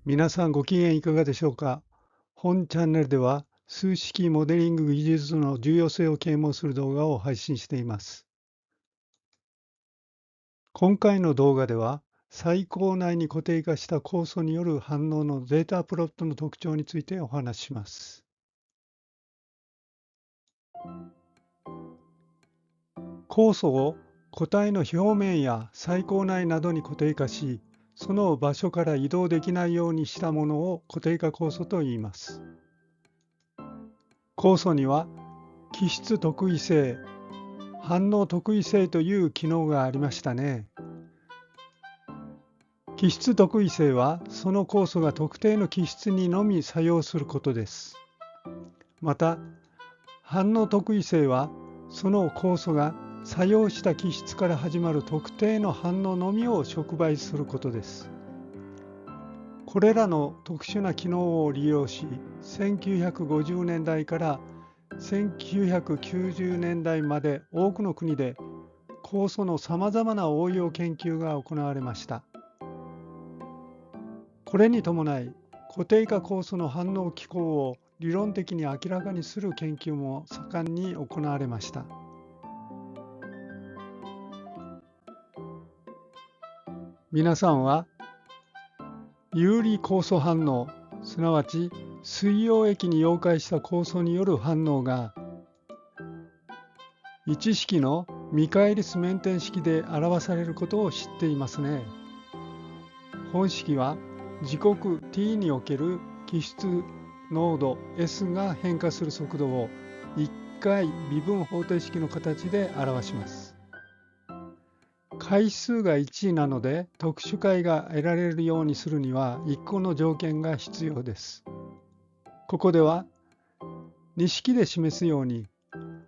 皆さんご機嫌いかがでしょうか。本チャンネルでは数式モデリング技術の重要性を啓蒙する動画を配信しています。今回の動画では最高内に固定化した酵素による反応のデータプロットの特徴についてお話しします。酵素を固体の表面や最高内などに固定化し、その場所から移動できないようにしたものを固定化酵素と言います。酵素には基質特異性、反応特異性という機能がありましたね。基質特異性はその酵素が特定の基質にのみ作用することです。また、反応特異性はその酵素が作用した基質から始まる特定の反応のみを触媒することです。これらの特殊な機能を利用し、1950年代から1990年代まで多くの国で酵素のさまざまな応用研究が行われました。これに伴い、固定化酵素の反応機構を理論的に明らかにする研究も盛んに行われました。皆さんは有利酵素反応、すなわち水溶液に溶解した酵素による反応が1式のミカエリスメンテン式で表されることを知っていますね。本式は時刻 t における基質濃度 S が変化する速度を1回微分方程式の形で表します。回数が1なので特殊解が得られるようにするには1個の条件が必要です。ここでは2式で示すように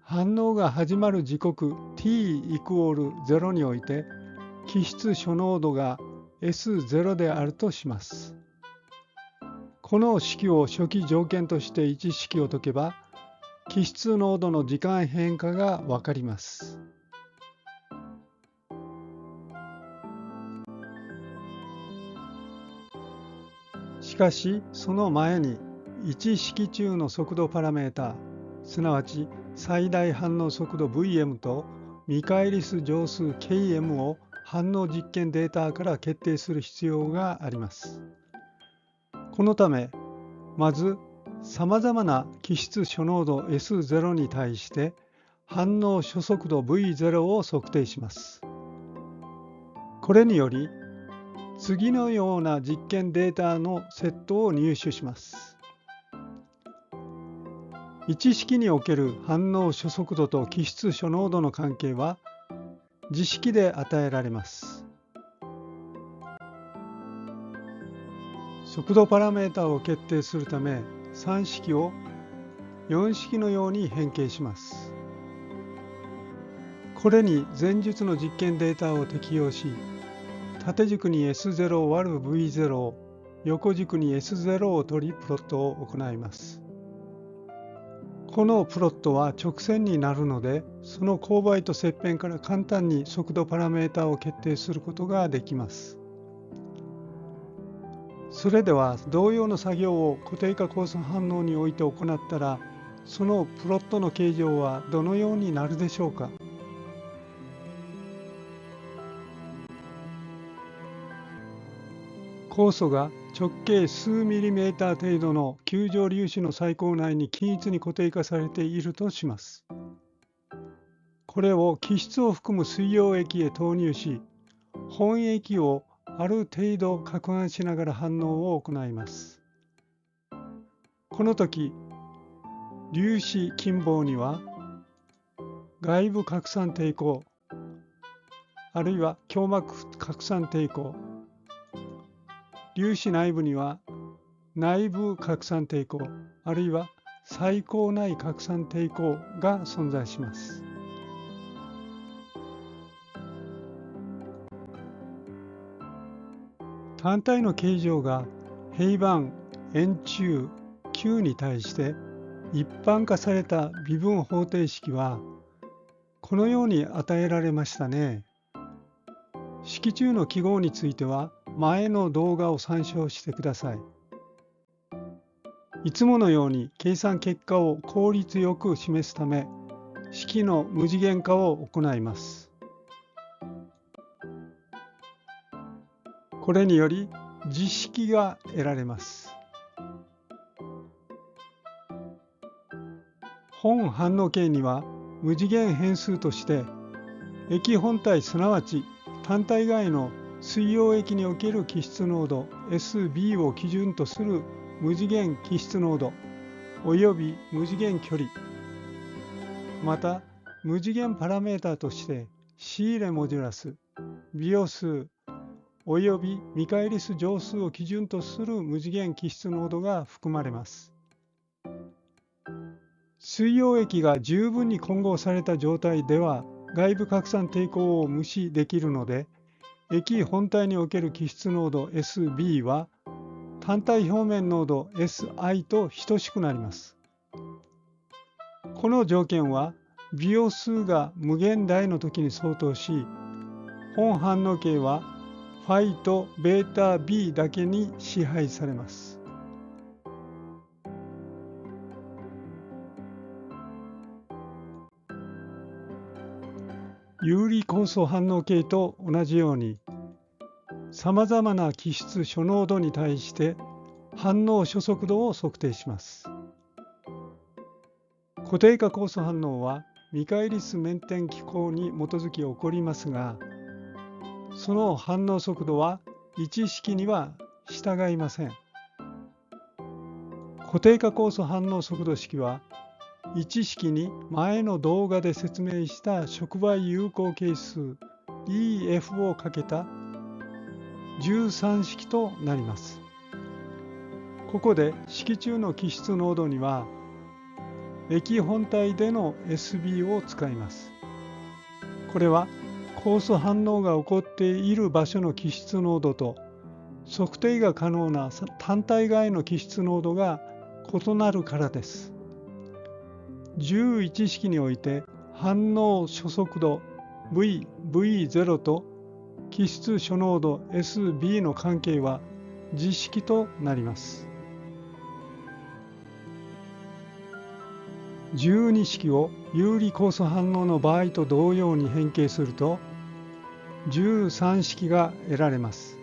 反応が始まる時刻 t イコール0において基質初濃度が S0 であるとします。この式を初期条件として1式を解けば基質濃度の時間変化がわかります。しかしその前に1式中の速度パラメータ、すなわち最大反応速度 Vm とミカエリス乗数 Km を反応実験データから決定する必要があります。このため、まずさまざまな基質初濃度 S0 に対して反応初速度 V0 を測定します。これにより次のような実験データのセットを入手します。1式における反応初速度と基質初濃度の関係は次式で与えられます。速度パラメータを決定するため3式を4式のように変形します。これに前述の実験データを適用し、縦軸に S0÷V0、横軸に S0 を取りプロットを行います。このプロットは直線になるので、その勾配と切片から簡単に速度パラメータを決定することができます。それでは同様の作業を固定化酵素反応において行ったら、そのプロットの形状はどのようになるでしょうか。酵素が直径数ミリメーター程度の球状粒子の細胞内に均一に固定化されているとします。これを基質を含む水溶液へ投入し、本液をある程度攪拌しながら反応を行います。この時、粒子近傍には外部拡散抵抗、あるいは胸膜拡散抵抗、粒子内部には内部拡散抵抗、あるいは最高内拡散抵抗が存在します。単体の形状が平板、円柱、球に対して一般化された微分方程式はこのように与えられましたね。式中の記号については前の動画を参照してください。いつものように計算結果を効率よく示すため、式の無次元化を行います。これにより実式が得られます。本反応形には無次元変数として液本体すなわち単体外の水溶液における基質濃度 SB を基準とする無次元基質濃度および無次元距離、また無次元パラメータとして仕入れモジュラス、ビオ数およびミカエリス乗数を基準とする無次元基質濃度が含まれます。水溶液が十分に混合された状態では外部拡散抵抗を無視できるので、液本体における基質濃度 SB は単体表面濃度 SI と等しくなります。この条件はビオ数が無限大の時に相当し、本反応形はファイとベータ B だけに支配されます。有利酵素反応形と同じように、さまざまな基質諸濃度に対して反応初速度を測定します。固定化酵素反応はミカエリスメンテン機構に基づき起こりますが、その反応速度は1式には従いません。固定化酵素反応速度式は1式に前の動画で説明した触媒有効係数 EF をかけた13式となります。ここで式中の基質濃度には液本体での SB を使います。これは酵素反応が起こっている場所の基質濃度と測定が可能な単体外の基質濃度が異なるからです。11式において反応初速度 V、V0 と基質初濃度 SB の関係は実式となります。12式を有利酵素反応の場合と同様に変形すると13式が得られます。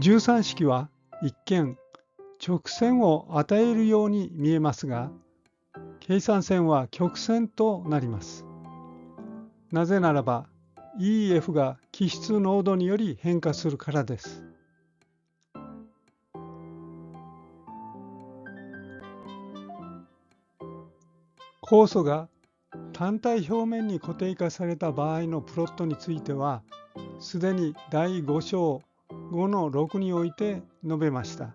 13式は一見直線を与えるように見えますが、計算線は曲線となります。なぜならば EF が基質濃度により変化するからです。酵素が単体表面に固定化された場合のプロットについては、すでに第5章 5-6 において述べました。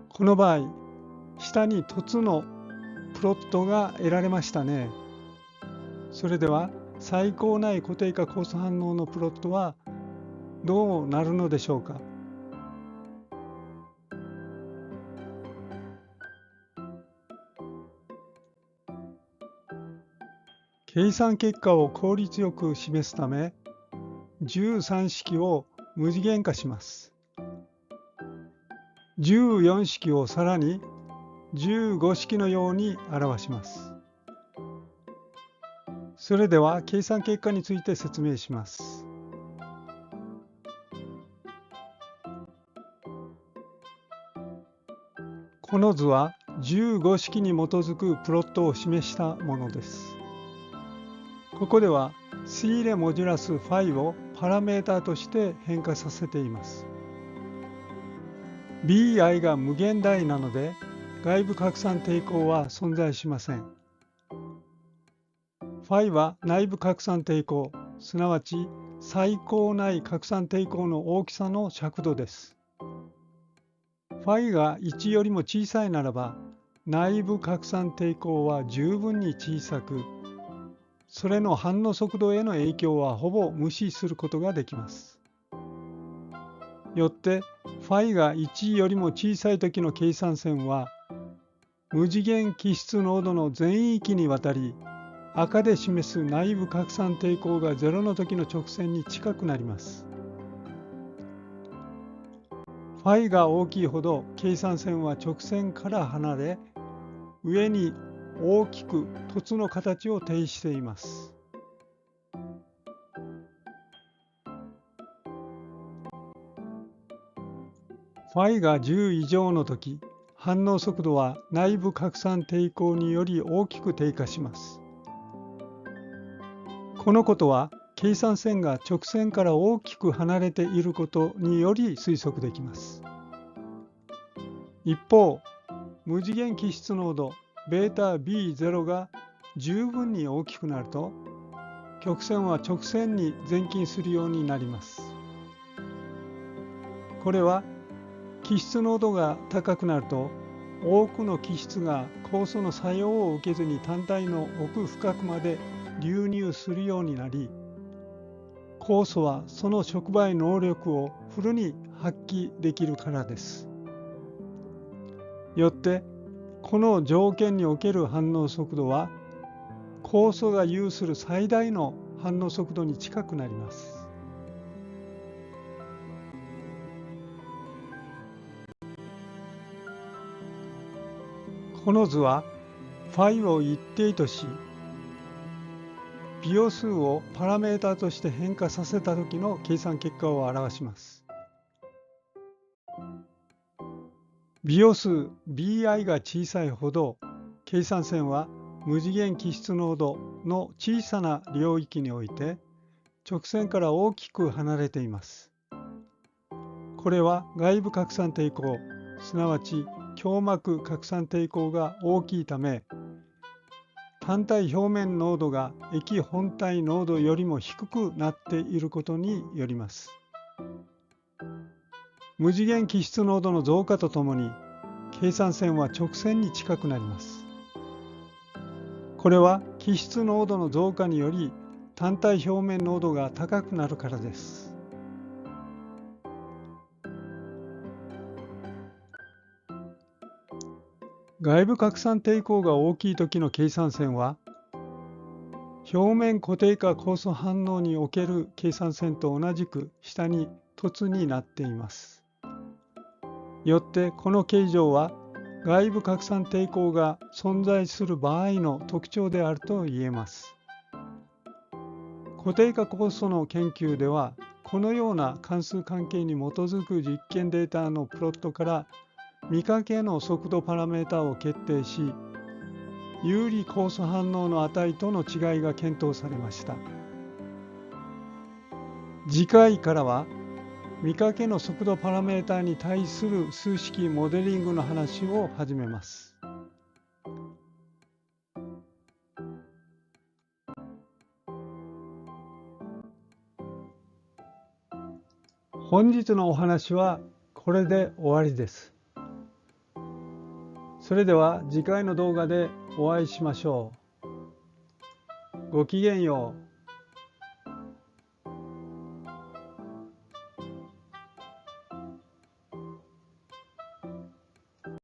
この場合、下に凸のプロットが得られましたね。それでは最高内固定化酵素反応のプロットはどうなるのでしょうか。計算結果を効率よく示すため、13式を無次元化します。14式をさらに15式のように表します。それでは計算結果について説明します。この図は15式に基づくプロットを示したものです。ここでは仕入れモジュラス φ をパラメータとして変化させています。Bi が無限大なので外部拡散抵抗は存在しません。φ は内部拡散抵抗、すなわち最高内拡散抵抗の大きさの尺度です。φ が1よりも小さいならば内部拡散抵抗は十分に小さく、それの反応速度への影響はほぼ無視することができます。よってφが1よりも小さい時の計算線は無次元基質濃度の全域にわたり、赤で示す内部拡散抵抗が0の時の直線に近くなります。φが大きいほど計算線は直線から離れ、上に大きく凸の形を呈しています。φが10以上のとき、反応速度は内部拡散抵抗により大きく低下します。このことは計算線が直線から大きく離れていることにより推測できます。一方、無次元基質濃度 βB0 が十分に大きくなると、曲線は直線に前進するようになります。これは基質濃度が高くなると、多くの基質が酵素の作用を受けずに単体の奥深くまで流入するようになり、酵素はその触媒能力をフルに発揮できるからです。よって、この条件における反応速度は、酵素が有する最大の反応速度に近くなります。この図は、φを一定とし、微様数をパラメータとして変化させた時の計算結果を表します。微様数 bi が小さいほど、計算線は無次元基質濃度の小さな領域において直線から大きく離れています。これは外部拡散抵抗、すなわち胸膜拡散抵抗が大きいため、単体表面濃度が液本体濃度よりも低くなっていることによります。無次元基質濃度の増加とともに、計算線は直線に近くなります。これは基質濃度の増加により単体表面濃度が高くなるからです。外部拡散抵抗が大きい時の計算線は、表面固定化酵素反応における計算線と同じく下に凸になっています。よってこの形状は外部拡散抵抗が存在する場合の特徴であると言えます。固定化酵素の研究では、このような関数関係に基づく実験データのプロットから見かけの速度パラメータを決定し、有利酵素反応の値との違いが検討されました。次回からは、見かけの速度パラメータに対する数式モデリングの話を始めます。本日のお話はこれで終わりです。それでは次回の動画でお会いしましょう。ごきげんよう。